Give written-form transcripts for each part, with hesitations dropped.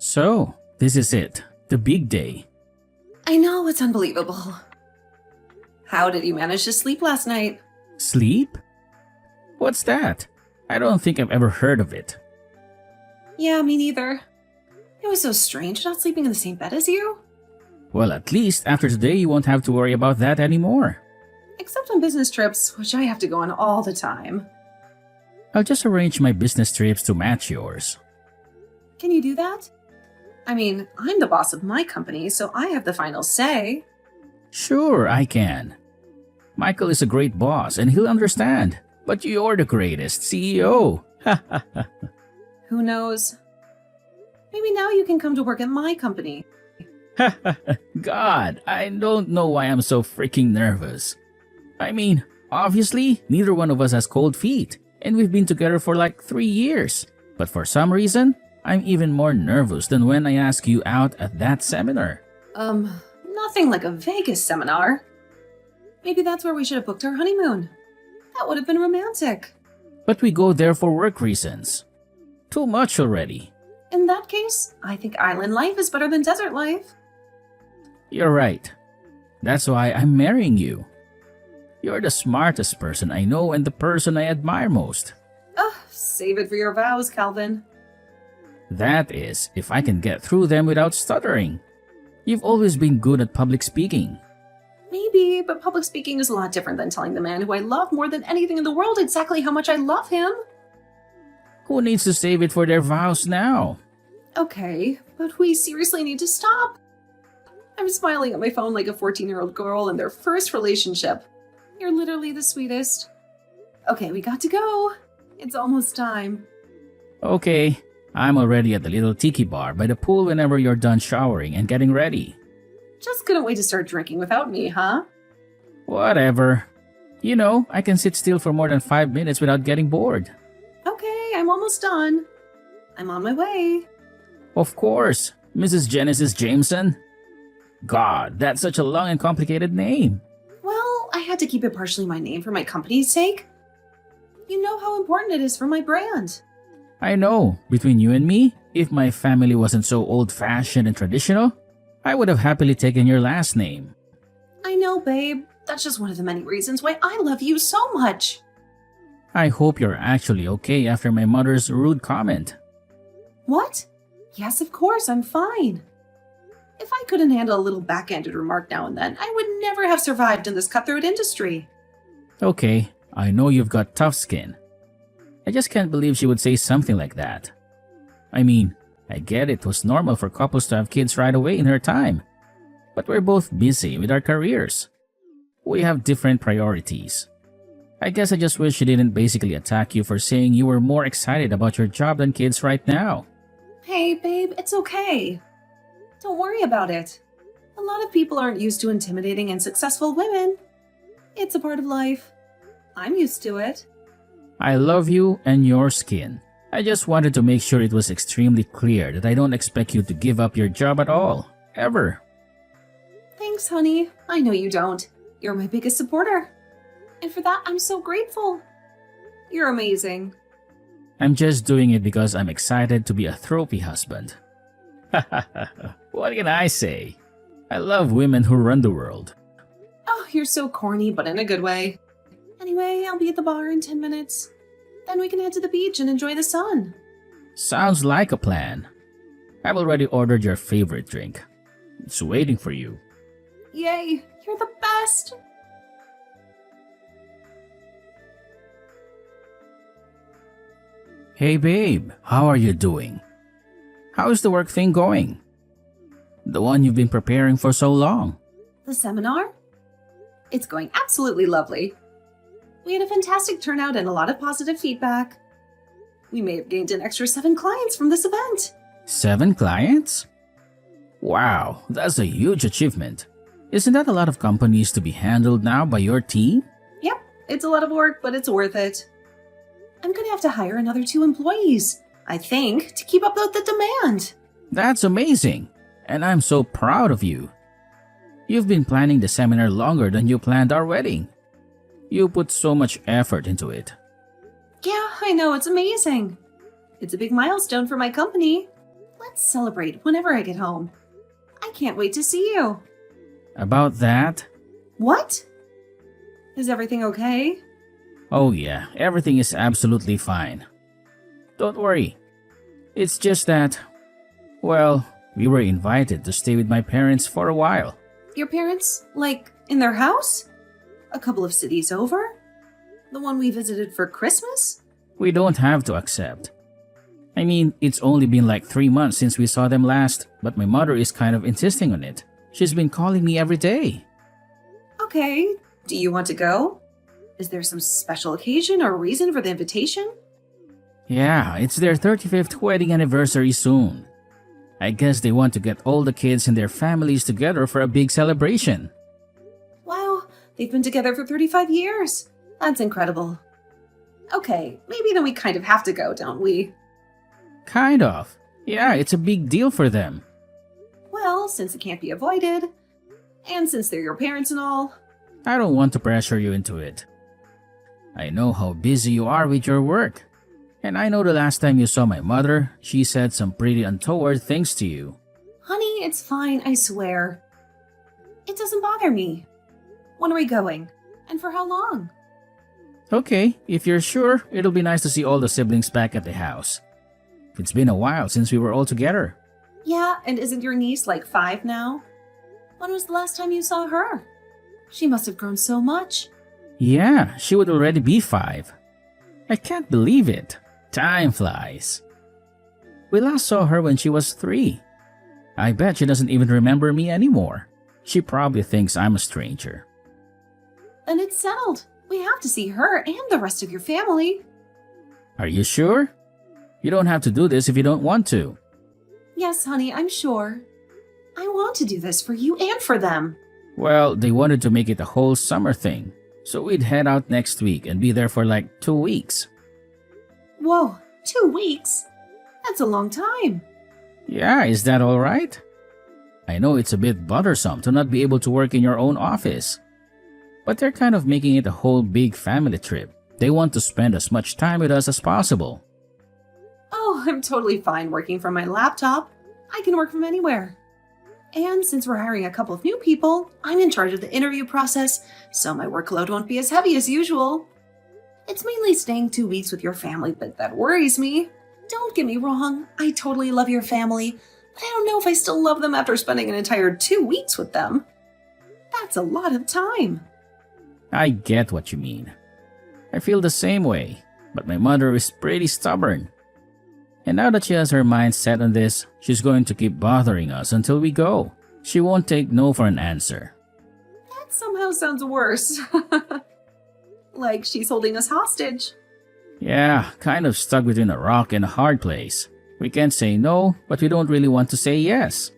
So, this is it, the big day. I know, it's unbelievable. How did you manage to sleep last night? Sleep? What's that? I don't think I've ever heard of it. Yeah, me neither. It was so strange not sleeping in the same bed as you. Well, at least after today you won't have to worry about that anymore. Except on business trips, which I have to go on all the time. I'll just arrange my business trips to match yours. Can you do that? I mean, I'm the boss of my company, so I have the final say. Sure, I can. Michael is a great boss and he'll understand. But you're the greatest CEO. Who knows? Maybe now you can come to work at my company. God, I don't know why I'm so freaking nervous. I mean, obviously, neither one of us has cold feet, and we've been together for like 3 years. But for some reason, I'm even more nervous than when I asked you out at that seminar. Nothing like a Vegas seminar. Maybe that's where we should have booked our honeymoon. That would have been romantic. But we go there for work reasons. Too much already. In that case, I think island life is better than desert life. You're right. That's why I'm marrying you. You're the smartest person I know and the person I admire most. Save it for your vows, Calvin. That is, if I can get through them without stuttering. You've always been good at public speaking. Maybe, but public speaking is a lot different than telling the man who I love more than anything in the world exactly how much I love him. Who needs to save it for their vows now? Okay, but we seriously need to stop. I'm smiling at my phone like a 14-year-old girl in their first relationship. You're literally the sweetest. Okay, we got to go. It's almost time. Okay, I'm already at the little tiki bar by the pool whenever you're done showering and getting ready. Just couldn't wait to start drinking without me, huh? Whatever. You know, I can sit still for more than 5 minutes without getting bored. Okay, I'm almost done. I'm on my way. Of course, Mrs. Genesis Jameson. God, that's such a long and complicated name. Well, I had to keep it partially my name for my company's sake. You know how important it is for my brand. I know, between you and me, if my family wasn't so old-fashioned and traditional, I would have happily taken your last name. I know, babe. That's just one of the many reasons why I love you so much. I hope you're actually okay after my mother's rude comment. What? Yes, of course, I'm fine. If I couldn't handle a little backhanded remark now and then, I would never have survived in this cutthroat industry. Okay, I know you've got tough skin. I just can't believe she would say something like that. I mean, I get it was normal for couples to have kids right away in her time. But we're both busy with our careers. We have different priorities. I guess I just wish she didn't basically attack you for saying you were more excited about your job than kids right now. Hey, babe, it's okay. Don't worry about it. A lot of people aren't used to intimidating and successful women. It's a part of life. I'm used to it. I love you and your skin. I just wanted to make sure it was extremely clear that I don't expect you to give up your job at all. Ever. Thanks, honey. I know you don't. You're my biggest supporter. And for that, I'm so grateful. You're amazing. I'm just doing it because I'm excited to be a trophy husband. What can I say? I love women who run the world. Oh, you're so corny, but in a good way. Anyway, I'll be at the bar in 10 minutes. Then we can head to the beach and enjoy the sun. Sounds like a plan. I've already ordered your favorite drink. It's waiting for you. Yay, you're the best! Hey babe, how are you doing? How's the work thing going? The one you've been preparing for so long. The seminar? It's going absolutely lovely. We had a fantastic turnout and a lot of positive feedback. We may have gained an extra 7 clients from this event. 7 clients? Wow, that's a huge achievement. Isn't that a lot of companies to be handled now by your team? Yep, it's a lot of work, but it's worth it. I'm gonna have to hire another 2 employees, I think, to keep up with the demand. That's amazing, and I'm so proud of you. You've been planning the seminar longer than you planned our wedding. You put so much effort into it. Yeah, I know, it's amazing. It's a big milestone for my company. Let's celebrate whenever I get home. I can't wait to see you. About that? What? Is everything okay? Oh yeah, everything is absolutely fine. Don't worry. It's just that, well, we were invited to stay with my parents for a while. Your parents, like, in their house? A couple of cities over? The one we visited for Christmas? We don't have to accept. I mean, it's only been like 3 months since we saw them last, but my mother is kind of insisting on it. She's been calling me every day. Okay, do you want to go? Is there some special occasion or reason for the invitation? Yeah, it's their 35th wedding anniversary soon. I guess they want to get all the kids and their families together for a big celebration. Wow, they've been together for 35 years. That's incredible. Okay, maybe then we kind of have to go, don't we? Kind of. Yeah, it's a big deal for them. Well, since it can't be avoided, and since they're your parents and all, I don't want to pressure you into it. I know how busy you are with your work. And I know the last time you saw my mother, she said some pretty untoward things to you. honey, it's fine, I swear. It doesn't bother me. When are we going? And for how long? Okay, if you're sure, it'll be nice to see all the siblings back at the house. It's been a while since we were all together. Yeah, and isn't your niece like 5 now? When was the last time you saw her? She must have grown so much. Yeah, she would already be 5. I can't believe it. Time flies. We last saw her when she was 3. I bet she doesn't even remember me anymore. She probably thinks I'm a stranger. Then it's settled. We have to see her and the rest of your family. Are you sure? You don't have to do this if you don't want to. Yes, honey, I'm sure. I want to do this for you and for them. Well, they wanted to make it a whole summer thing. So we'd head out next week and be there for like 2 weeks. Whoa, 2 weeks? That's a long time. Yeah, is that all right? I know it's a bit bothersome to not be able to work in your own office. But they're kind of making it a whole big family trip. They want to spend as much time with us as possible. Oh, I'm totally fine working from my laptop. I can work from anywhere. And since we're hiring a couple of new people, I'm in charge of the interview process, so my workload won't be as heavy as usual. It's mainly staying 2 weeks with your family, but that worries me. Don't get me wrong, I totally love your family, but I don't know if I still love them after spending an entire 2 weeks with them. That's a lot of time. I get what you mean. I feel the same way, but my mother is pretty stubborn. And now that she has her mind set on this, she's going to keep bothering us until we go. She won't take no for an answer. That somehow sounds worse. Like she's holding us hostage. Yeah, kind of stuck between a rock and a hard place. We can't say no, but we don't really want to say yes.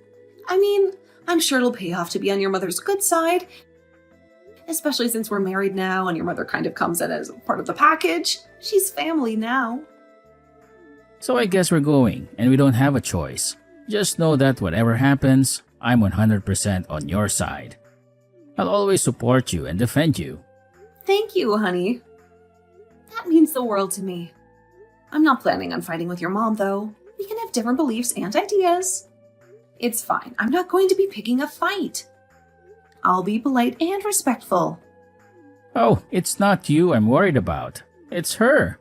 I mean, I'm sure it'll pay off to be on your mother's good side. Especially since we're married now and your mother kind of comes in as part of the package. She's family now. So I guess we're going, and we don't have a choice. Just know that whatever happens, I'm 100% on your side. I'll always support you and defend you. Thank you, honey. That means the world to me. I'm not planning on fighting with your mom, though. We can have different beliefs and ideas. It's fine. I'm not going to be picking a fight. I'll be polite and respectful. Oh, it's not you I'm worried about. It's her.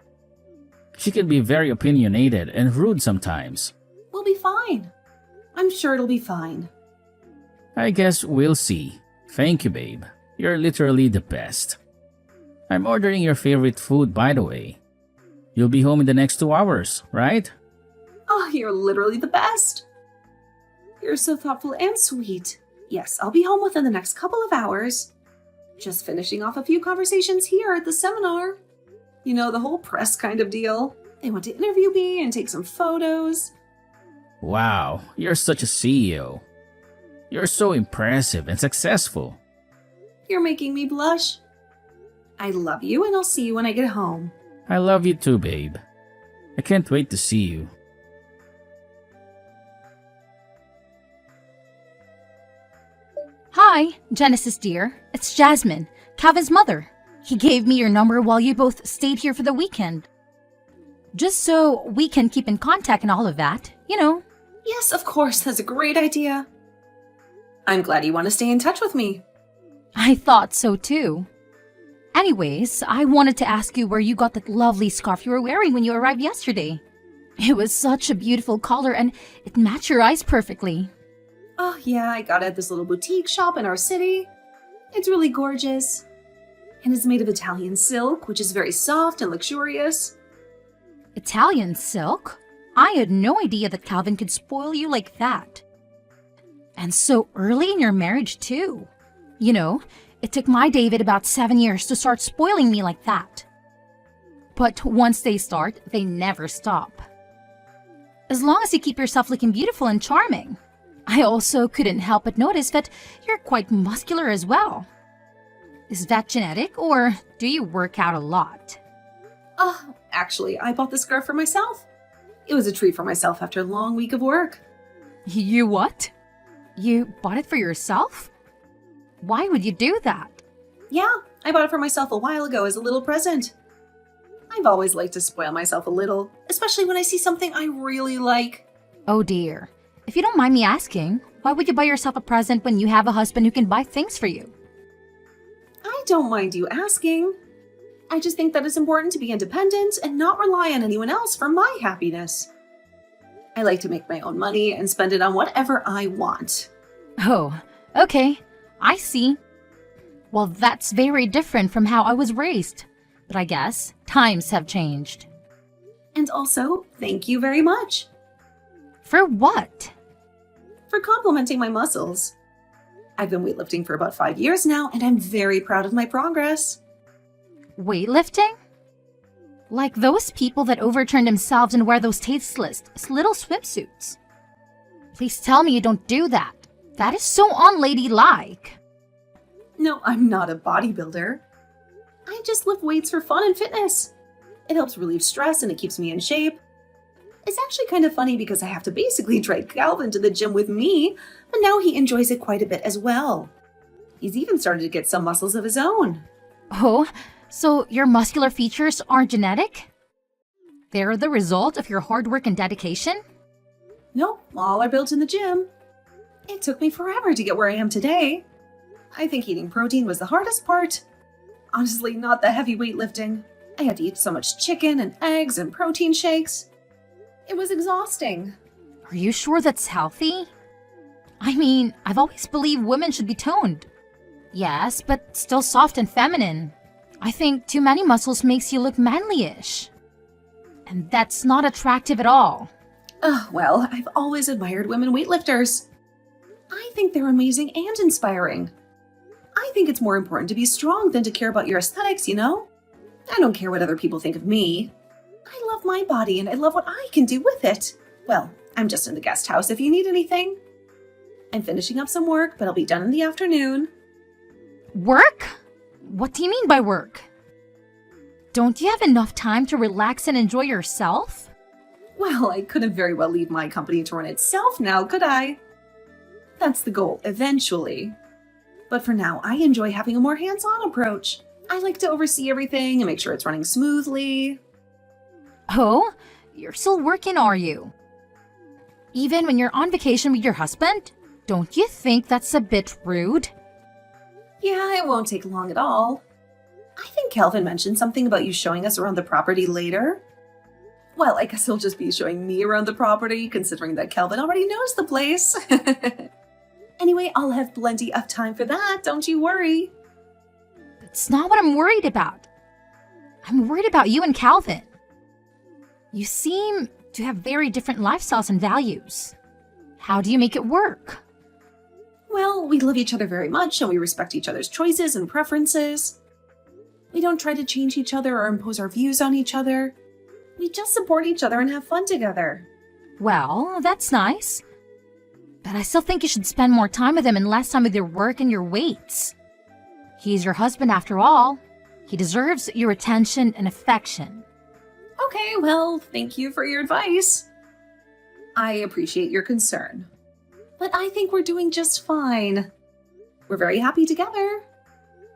She can be very opinionated and rude sometimes. We'll be fine. I'm sure it'll be fine. I guess we'll see. Thank you, babe. You're literally the best. I'm ordering your favorite food, by the way. You'll be home in the next 2 hours, right? Oh, you're literally the best. You're so thoughtful and sweet. Yes, I'll be home within the next couple of hours. Just finishing off a few conversations here at the seminar. You know, the whole press kind of deal. They want to interview me and take some photos. Wow, you're such a CEO. You're so impressive and successful. You're making me blush. I love you and I'll see you when I get home. I love you too, babe. I can't wait to see you. Hi, Genesis dear. It's Jasmine, Kevin's mother. He gave me your number while you both stayed here for the weekend. Just so we can keep in contact and all of that, you know, Yes, of course, that's a great idea. I'm glad you want to stay in touch with me. I thought so too. Anyways, I wanted to ask you where you got that lovely scarf you were wearing when you arrived yesterday. It was such a beautiful color and it matched your eyes perfectly. Oh, yeah, I got it at this little boutique shop in our city. It's really gorgeous. And it's made of Italian silk, which is very soft and luxurious. Italian silk? I had no idea that Calvin could spoil you like that. And so early in your marriage, too. You know, it took my David about 7 years to start spoiling me like that. But once they start, they never stop. As long as you keep yourself looking beautiful and charming. I also couldn't help but notice that you're quite muscular as well. Is that genetic, or do you work out a lot? Actually, I bought the scarf for myself. It was a treat for myself after a long week of work. You what? You bought it for yourself? Why would you do that? Yeah, I bought it for myself a while ago as a little present. I've always liked to spoil myself a little, especially when I see something I really like. Oh dear. If you don't mind me asking, why would you buy yourself a present when you have a husband who can buy things for you? I don't mind you asking. I just think that it's important to be independent and not rely on anyone else for my happiness. I like to make my own money and spend it on whatever I want. Oh, okay. I see. Well, that's very different from how I was raised. But I guess times have changed. And also, thank you very much For what? for complimenting my muscles. I've been weightlifting for about 5 years now, and I'm very proud of my progress. Weightlifting? Like those people that overturn themselves and wear those tasteless little swimsuits. Please tell me you don't do that. That is so unladylike. No, I'm not a bodybuilder. I just lift weights for fun and fitness. It helps relieve stress and it keeps me in shape. It's actually kind of funny because I have to basically drag Calvin to the gym with me, but now he enjoys it quite a bit as well. He's even started to get some muscles of his own. Oh, so your muscular features aren't genetic? They're the result of your hard work and dedication? Nope, all are built in the gym. It took me forever to get where I am today. I think eating protein was the hardest part. Honestly, not the heavy weightlifting. I had to eat so much chicken and eggs and protein shakes. It was exhausting. Are you sure that's healthy? I mean, I've always believed women should be toned. Yes, but still soft and feminine. I think too many muscles makes you look manly-ish. And that's not attractive at all. Well, I've always admired women weightlifters. I think they're amazing and inspiring. I think it's more important to be strong than to care about your aesthetics, you know? I don't care what other people think of me. I love my body and I love what I can do with it. Well, I'm just in the guest house if you need anything. I'm finishing up some work, but I'll be done in the afternoon. Work? What do you mean by work? Don't you have enough time to relax and enjoy yourself? Well, I couldn't very well leave my company to run itself now, could I? That's the goal, eventually. But for now, I enjoy having a more hands-on approach. I like to oversee everything and make sure it's running smoothly. Oh, you're still working, are you? Even when you're on vacation with your husband? Don't you think that's a bit rude? Yeah, it won't take long at all. I think Calvin mentioned something about you showing us around the property later. Well, I guess he'll just be showing me around the property, considering that Calvin already knows the place. Anyway, I'll have plenty of time for that, don't you worry. That's not what I'm worried about. I'm worried about you and Calvin. You seem to have very different lifestyles and values. How do you make it work? Well, we love each other very much and we respect each other's choices and preferences. We don't try to change each other or impose our views on each other. We just support each other and have fun together. Well, that's nice. But I still think you should spend more time with him and less time with your work and your weights. He's your husband after all. He deserves your attention and affection. Okay, well, thank you for your advice. I appreciate your concern. But I think we're doing just fine. We're very happy together.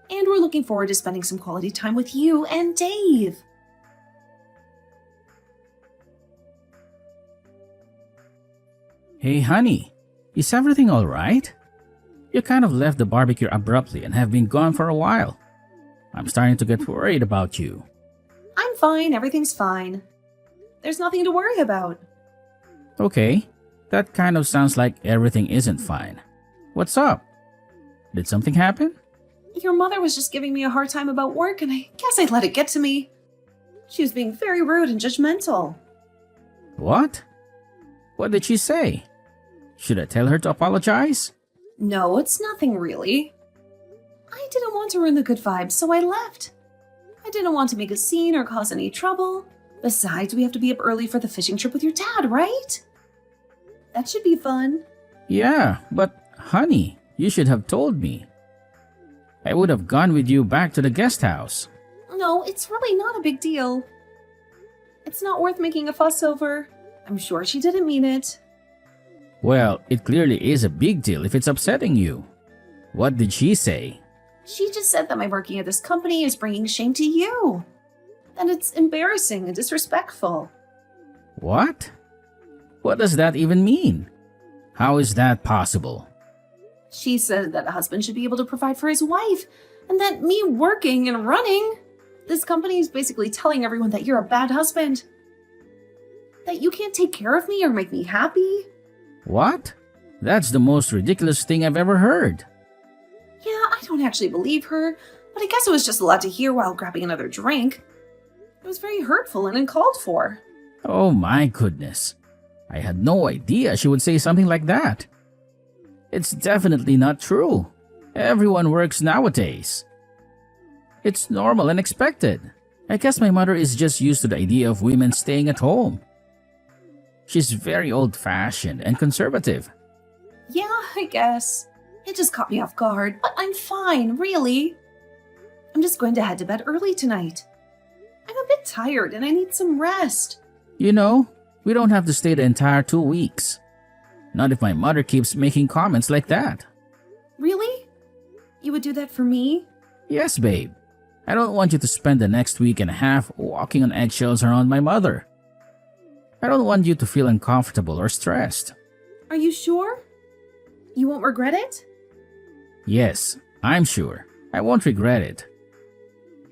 And we're looking forward to spending some quality time with you and Dave. Hey, honey, is everything all right? You kind of left the barbecue abruptly and have been gone for a while. I'm starting to get worried about you. I'm fine, everything's fine. There's nothing to worry about. Okay, that kind of sounds like everything isn't fine. What's up? Did something happen? Your mother was just giving me a hard time about work, and I guess I let it get to me. She was being very rude and judgmental. What? What did she say? Should I tell her to apologize? No, it's nothing really. I didn't want to ruin the good vibes, so I left. I didn't want to make a scene or cause any trouble. Besides, we have to be up early for the fishing trip with your dad, right? That should be fun. Yeah, but honey, you should have told me. I would have gone with you back to the guest house. No, it's really not a big deal. It's not worth making a fuss over. I'm sure she didn't mean it. Well, it clearly is a big deal if it's upsetting you. What did she say? She just said that my working at this company is bringing shame to you. That it's embarrassing and disrespectful. What? What does that even mean? How is that possible? She said that a husband should be able to provide for his wife, and that me working and running this company is basically telling everyone that you're a bad husband. That you can't take care of me or make me happy. What? That's the most ridiculous thing I've ever heard. Yeah, I don't actually believe her, but I guess it was just a lot to hear while grabbing another drink. It was very hurtful and uncalled for. Oh my goodness. I had no idea she would say something like that. It's definitely not true. Everyone works nowadays. It's normal and expected. I guess my mother is just used to the idea of women staying at home. She's very old-fashioned and conservative. Yeah, I guess. It just caught me off guard, but I'm fine, really. I'm just going to head to bed early tonight. I'm a bit tired and I need some rest. You know, we don't have to stay the entire 2 weeks. Not if my mother keeps making comments like that. Really? You would do that for me? Yes, babe. I don't want you to spend the next week and a half walking on eggshells around my mother. I don't want you to feel uncomfortable or stressed. Are you sure? You won't regret it? Yes, I'm sure. I won't regret it.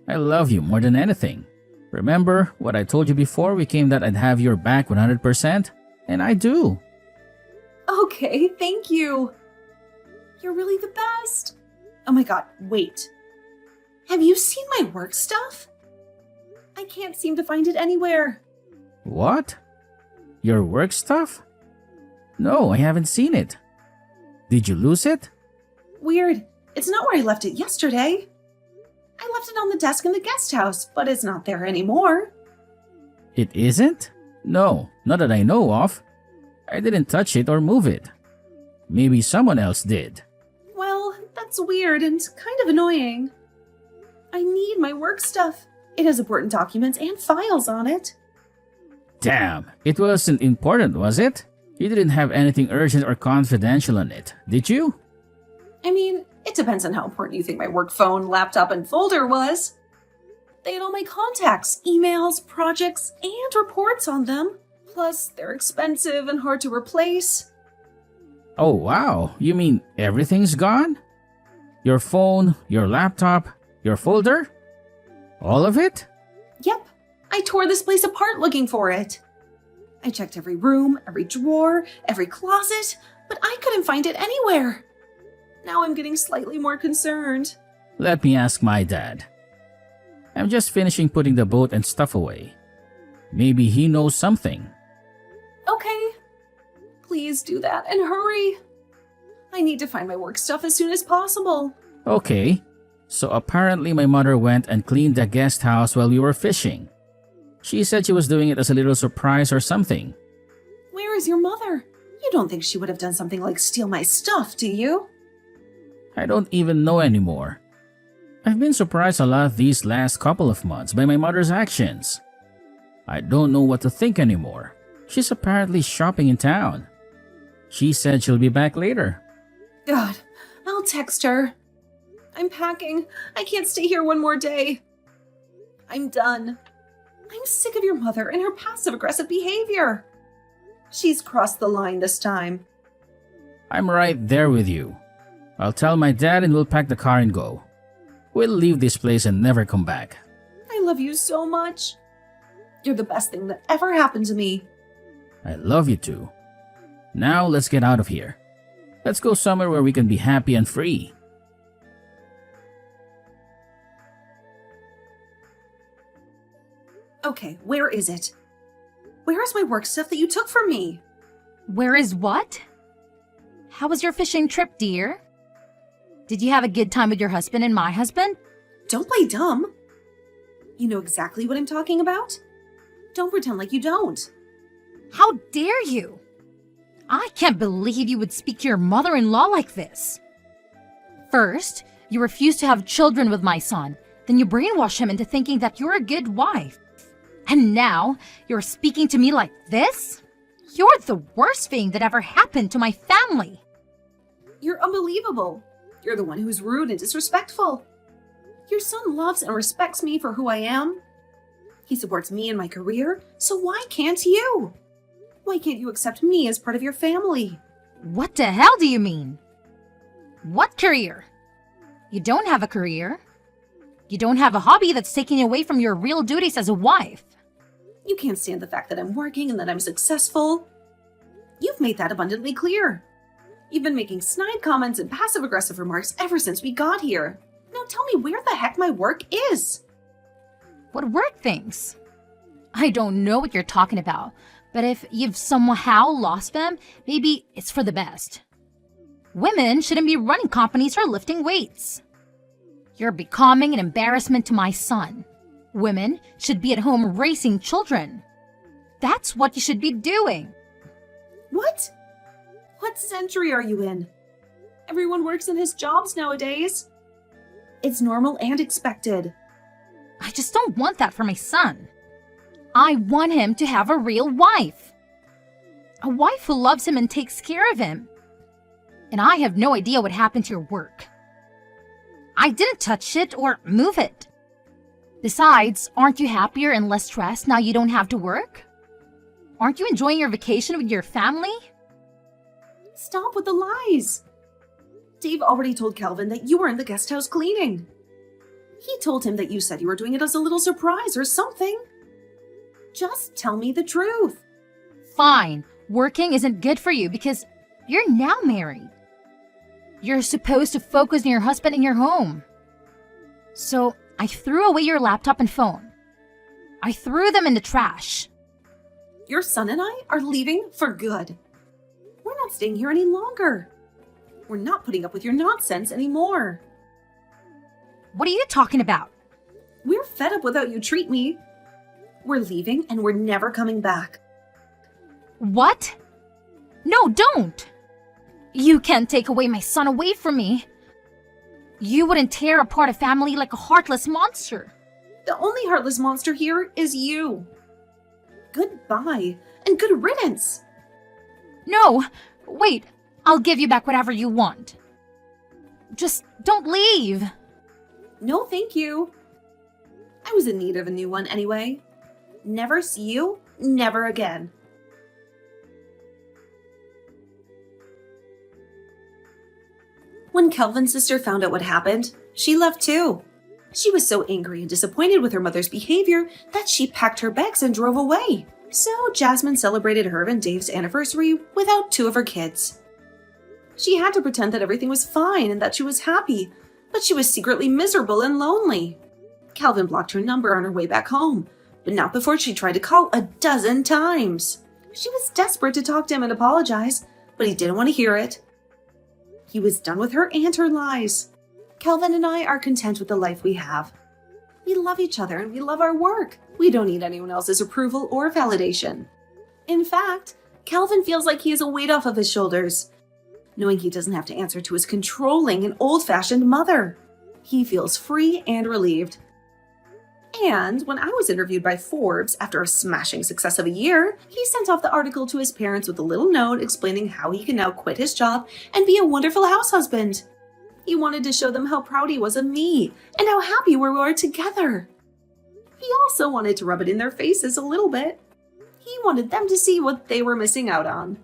I love you more than anything. Remember what I told you before we came that I'd have your back 100%? And I do. Okay, thank you. You're really the best. Oh my god, wait. Have you seen my work stuff? I can't seem to find it anywhere. What? Your work stuff? No, I haven't seen it. Did you lose it? Weird. It's not where I left it yesterday. I left it on the desk in the guest house, but it's not there anymore. It isn't? No, not that I know of. I didn't touch it or move it. Maybe someone else did. Well, that's weird and kind of annoying. I need my work stuff. It has important documents and files on it. Damn, it wasn't important, was it? You didn't have anything urgent or confidential on it, did you? I mean, it depends on how important you think my work phone, laptop, and folder was. They had all my contacts, emails, projects, and reports on them. Plus, they're expensive and hard to replace. Oh wow, you mean everything's gone? Your phone, your laptop, your folder? All of it? Yep, I tore this place apart looking for it. I checked every room, every drawer, every closet, but I couldn't find it anywhere. Now I'm getting slightly more concerned. Let me ask my dad. I'm just finishing putting the boat and stuff away. Maybe he knows something. Okay. Please do that and hurry. I need to find my work stuff as soon as possible. Okay, so apparently my mother went and cleaned the guest house while we were fishing. She said she was doing it as a little surprise or something. Where is your mother? You don't think she would have done something like steal my stuff, do you? I don't even know anymore. I've been surprised a lot these last couple of months by my mother's actions. I don't know what to think anymore. She's apparently shopping in town. She said she'll be back later. God, I'll text her. I'm packing. I can't stay here one more day. I'm done. I'm sick of your mother and her passive-aggressive behavior. She's crossed the line this time. I'm right there with you. I'll tell my dad and we'll pack the car and go. We'll leave this place and never come back. I love you so much. You're the best thing that ever happened to me. I love you too. Now let's get out of here. Let's go somewhere where we can be happy and free. Okay, where is it? Where is my work stuff that you took from me? Where is what? How was your fishing trip, dear? Did you have a good time with your husband and my husband? Don't play dumb. You know exactly what I'm talking about. Don't pretend like you don't. How dare you? I can't believe you would speak to your mother-in-law like this. First, you refuse to have children with my son. Then you brainwash him into thinking that you're a good wife. And now, you're speaking to me like this? You're the worst thing that ever happened to my family. You're unbelievable. You're the one who's rude and disrespectful. Your son loves and respects me for who I am. He supports me in my career, so why can't you? Why can't you accept me as part of your family? What the hell do you mean? What career? You don't have a career. You don't have a hobby that's taking you away from your real duties as a wife. You can't stand the fact that I'm working and that I'm successful. You've made that abundantly clear. You've been making snide comments and passive-aggressive remarks ever since we got here. Now tell me where the heck my work is. What work things? I don't know what you're talking about, but if you've somehow lost them, maybe it's for the best. Women shouldn't be running companies or lifting weights. You're becoming an embarrassment to my son. Women should be at home raising children. That's what you should be doing. What? What century are you in? Everyone works in his jobs nowadays. It's normal and expected. I just don't want that for my son. I want him to have a real wife. A wife who loves him and takes care of him. And I have no idea what happened to your work. I didn't touch it or move it. Besides, aren't you happier and less stressed now you don't have to work? Aren't you enjoying your vacation with your family? Stop with the lies. Dave already told Calvin that you were in the guest house cleaning. He told him that you said you were doing it as a little surprise or something. Just tell me the truth. Fine, working isn't good for you because you're now married. You're supposed to focus on your husband and your home. So I threw away your laptop and phone. I threw them in the trash. Your son and I are leaving for good. We're not staying here any longer. We're not putting up with your nonsense anymore. What are you talking about? We're fed up with how you treat me. We're leaving and we're never coming back. What? No, don't! You can't take away my son away from me. You wouldn't tear apart a family like a heartless monster. The only heartless monster here is you. Goodbye and good riddance. No, wait, I'll give you back whatever you want. Just don't leave. No, thank you. I was in need of a new one anyway. Never see you, never again. When Kelvin's sister found out what happened, she left too. She was so angry and disappointed with her mother's behavior that she packed her bags and drove away. So Jasmine celebrated her and Dave's anniversary without two of her kids. She had to pretend that everything was fine and that she was happy, but she was secretly miserable and lonely. Calvin blocked her number on her way back home, but not before she tried to call 12 times. She was desperate to talk to him and apologize, but he didn't want to hear it. He was done with her and her lies. Calvin and I are content with the life we have. We love each other and we love our work. We don't need anyone else's approval or validation. In fact, Calvin feels like he has a weight off of his shoulders, knowing he doesn't have to answer to his controlling and old-fashioned mother. He feels free and relieved. And when I was interviewed by Forbes after a smashing success of a year, he sent off the article to his parents with a little note explaining how he can now quit his job and be a wonderful house husband. He wanted to show them how proud he was of me and how happy we were together. He also wanted to rub it in their faces a little bit. He wanted them to see what they were missing out on.